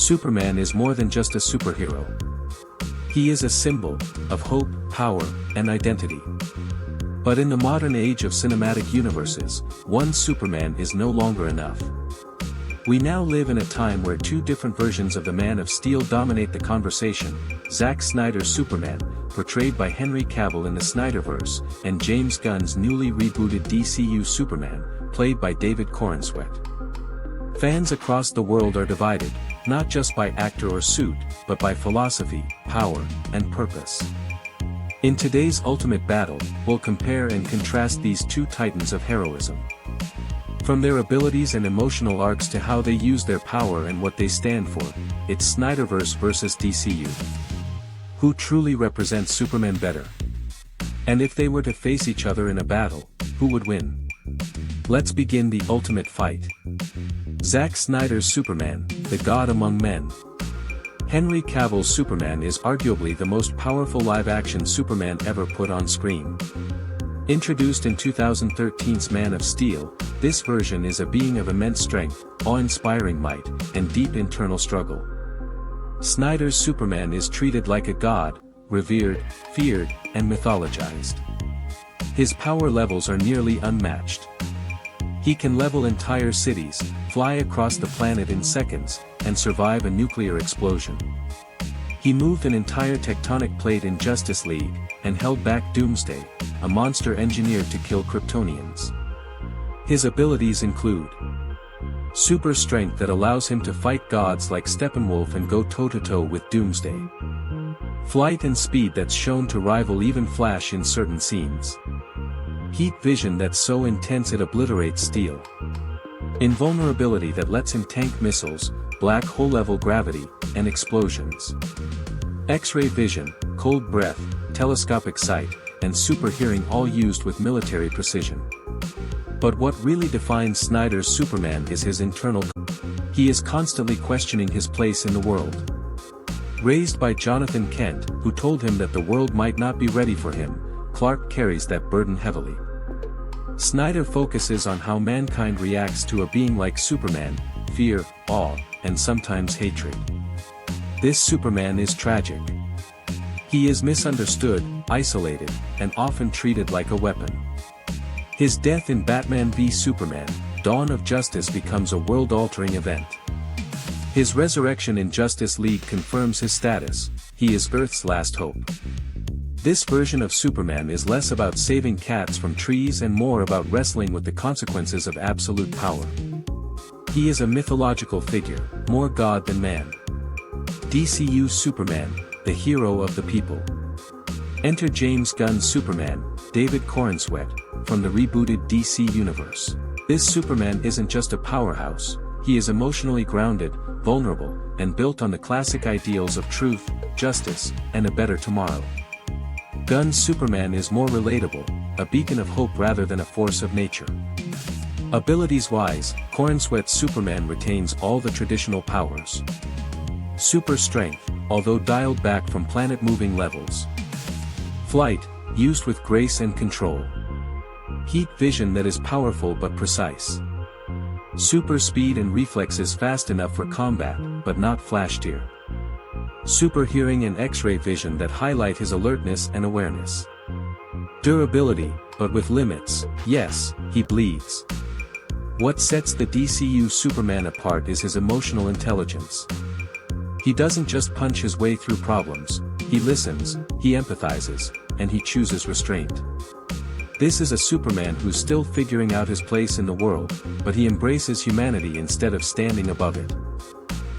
Superman is more than just a superhero. He is a symbol of hope, power, and identity. But in the modern age of cinematic universes, one Superman is no longer enough. We now live in a time where two different versions of the Man of Steel dominate the conversation: Zack Snyder's Superman, portrayed by Henry Cavill in the Snyderverse, and James Gunn's newly rebooted DCU Superman, played by David Corenswet. Fans across the world are divided, not just by actor or suit, but by philosophy, power, and purpose. In today's ultimate battle, we'll compare and contrast these two titans of heroism. From their abilities and emotional arcs to how they use their power and what they stand for, it's Snyderverse versus DCU. Who truly represents Superman better? And if they were to face each other in a battle, who would win? Let's begin the ultimate fight. Zack Snyder's Superman, the God among men. Henry Cavill's Superman is arguably the most powerful live-action Superman ever put on screen. Introduced in 2013's Man of Steel, this version is a being of immense strength, awe-inspiring might, and deep internal struggle. Snyder's Superman is treated like a god, revered, feared, and mythologized. His power levels are nearly unmatched. He can level entire cities, fly across the planet in seconds, and survive a nuclear explosion. He moved an entire tectonic plate in Justice League, and held back Doomsday, a monster engineered to kill Kryptonians. His abilities include super strength that allows him to fight gods like Steppenwolf and go toe-to-toe with Doomsday. Flight and speed that's shown to rival even Flash in certain scenes. Heat vision that's so intense it obliterates steel. Invulnerability that lets him tank missiles, black hole-level gravity, and explosions. X-ray vision, cold breath, telescopic sight, and super hearing, all used with military precision. But what really defines Snyder's Superman is his internal. He is constantly questioning his place in the world. Raised by Jonathan Kent, who told him that the world might not be ready for him, Clark carries that burden heavily. Snyder focuses on how mankind reacts to a being like Superman: fear, awe, and sometimes hatred. This Superman is tragic. He is misunderstood, isolated, and often treated like a weapon. His death in Batman v Superman: Dawn of Justice becomes a world-altering event. His resurrection in Justice League confirms his status: he is Earth's last hope. This version of Superman is less about saving cats from trees and more about wrestling with the consequences of absolute power. He is a mythological figure, more god than man. DCU Superman, the hero of the people. Enter James Gunn's Superman, David Corenswet, from the rebooted DC Universe. This Superman isn't just a powerhouse, he is emotionally grounded, vulnerable, and built on the classic ideals of truth, justice, and a better tomorrow. Gunn's Superman is more relatable, a beacon of hope rather than a force of nature. Abilities-wise, Corenswet's Superman retains all the traditional powers. Super strength, although dialed back from planet-moving levels. Flight, used with grace and control. Heat vision that is powerful but precise. Super speed and reflexes fast enough for combat, but not Flash tier. Super hearing and X-ray vision that highlight his alertness and awareness. Durability, but with limits. Yes, he bleeds. What sets the DCU Superman apart is his emotional intelligence. He doesn't just punch his way through problems, he listens, he empathizes, and he chooses restraint. This is a Superman who's still figuring out his place in the world, but he embraces humanity instead of standing above it.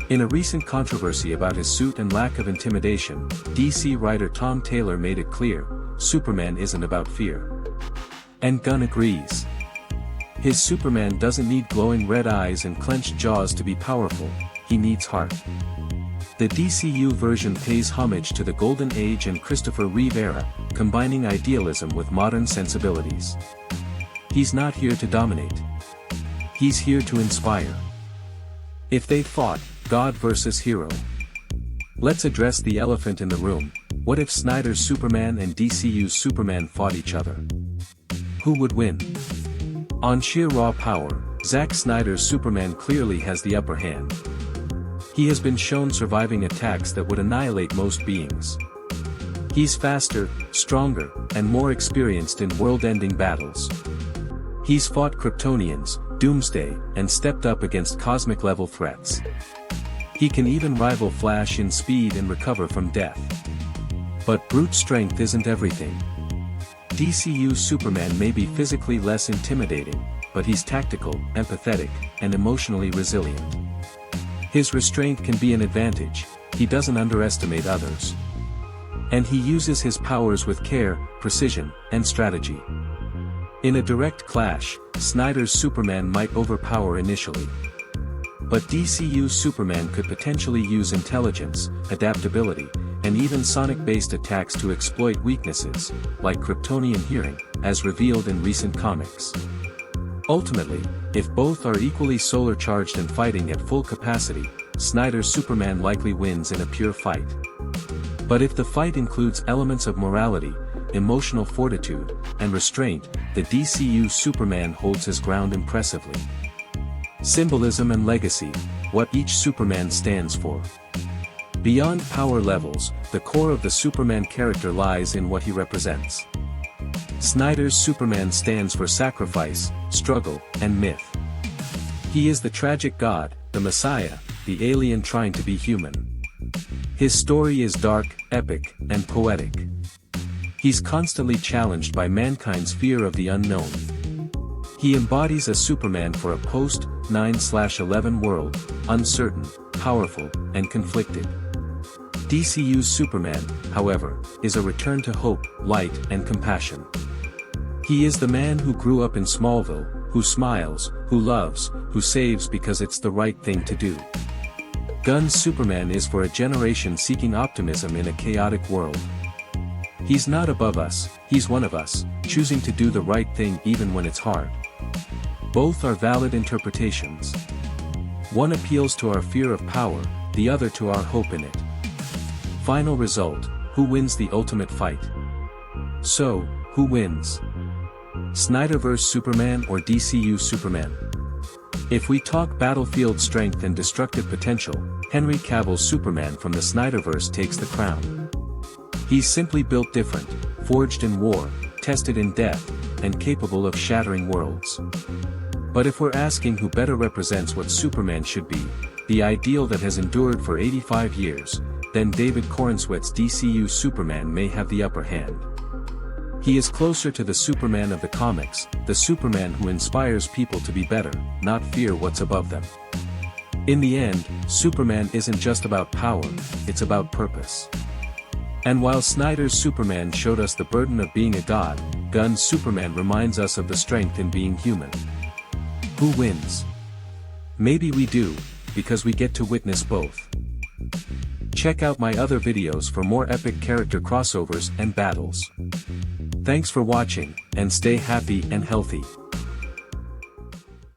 In a recent controversy about his suit and lack of intimidation, DC writer Tom Taylor made it clear, Superman isn't about fear. And Gunn agrees. His Superman doesn't need glowing red eyes and clenched jaws to be powerful, he needs heart. The DCU version pays homage to the Golden Age and Christopher Reeve era, combining idealism with modern sensibilities. He's not here to dominate. He's here to inspire. If they fought, God versus hero. Let's address the elephant in the room. What if Snyder's Superman and DCU's Superman fought each other? Who would win? On sheer raw power, Zack Snyder's Superman clearly has the upper hand. He has been shown surviving attacks that would annihilate most beings. He's faster, stronger, and more experienced in world-ending battles. He's fought Kryptonians, Doomsday, and stepped up against cosmic-level threats. He can even rival Flash in speed and recover from death. But brute strength isn't everything. DCU Superman may be physically less intimidating, but he's tactical, empathetic, and emotionally resilient. His restraint can be an advantage, he doesn't underestimate others. And he uses his powers with care, precision, and strategy. In a direct clash, Snyder's Superman might overpower initially. But DCU Superman could potentially use intelligence, adaptability, and even sonic-based attacks to exploit weaknesses, like Kryptonian hearing, as revealed in recent comics. Ultimately, if both are equally solar-charged and fighting at full capacity, Snyder's Superman likely wins in a pure fight. But if the fight includes elements of morality, emotional fortitude, and restraint, the DCU Superman holds his ground impressively. Symbolism and Legacy, what each Superman stands for. Beyond power levels, the core of the Superman character lies in what he represents. Snyder's Superman stands for sacrifice, struggle, and myth. He is the tragic god, the Messiah, the alien trying to be human. His story is dark, epic, and poetic. He's constantly challenged by mankind's fear of the unknown. He embodies a Superman for a post-9/11 world, uncertain, powerful, and conflicted. DCU's Superman, however, is a return to hope, light, and compassion. He is the man who grew up in Smallville, who smiles, who loves, who saves because it's the right thing to do. Gunn's Superman is for a generation seeking optimism in a chaotic world. He's not above us, he's one of us, choosing to do the right thing even when it's hard. Both are valid interpretations. One appeals to our fear of power, the other to our hope in it. Final result, who wins the ultimate fight? So, who wins? Snyderverse Superman or DCU Superman? If we talk battlefield strength and destructive potential, Henry Cavill's Superman from the Snyderverse takes the crown. He's simply built different, forged in war, tested in death, and capable of shattering worlds. But if we're asking who better represents what Superman should be, the ideal that has endured for 85 years, then David Corenswet's DCU Superman may have the upper hand. He is closer to the Superman of the comics, the Superman who inspires people to be better, not fear what's above them. In the end, Superman isn't just about power, it's about purpose. And while Snyder's Superman showed us the burden of being a god, Gunn's Superman reminds us of the strength in being human. Who wins? Maybe we do, because we get to witness both. Check out my other videos for more epic character crossovers and battles. Thanks for watching, and stay happy and healthy.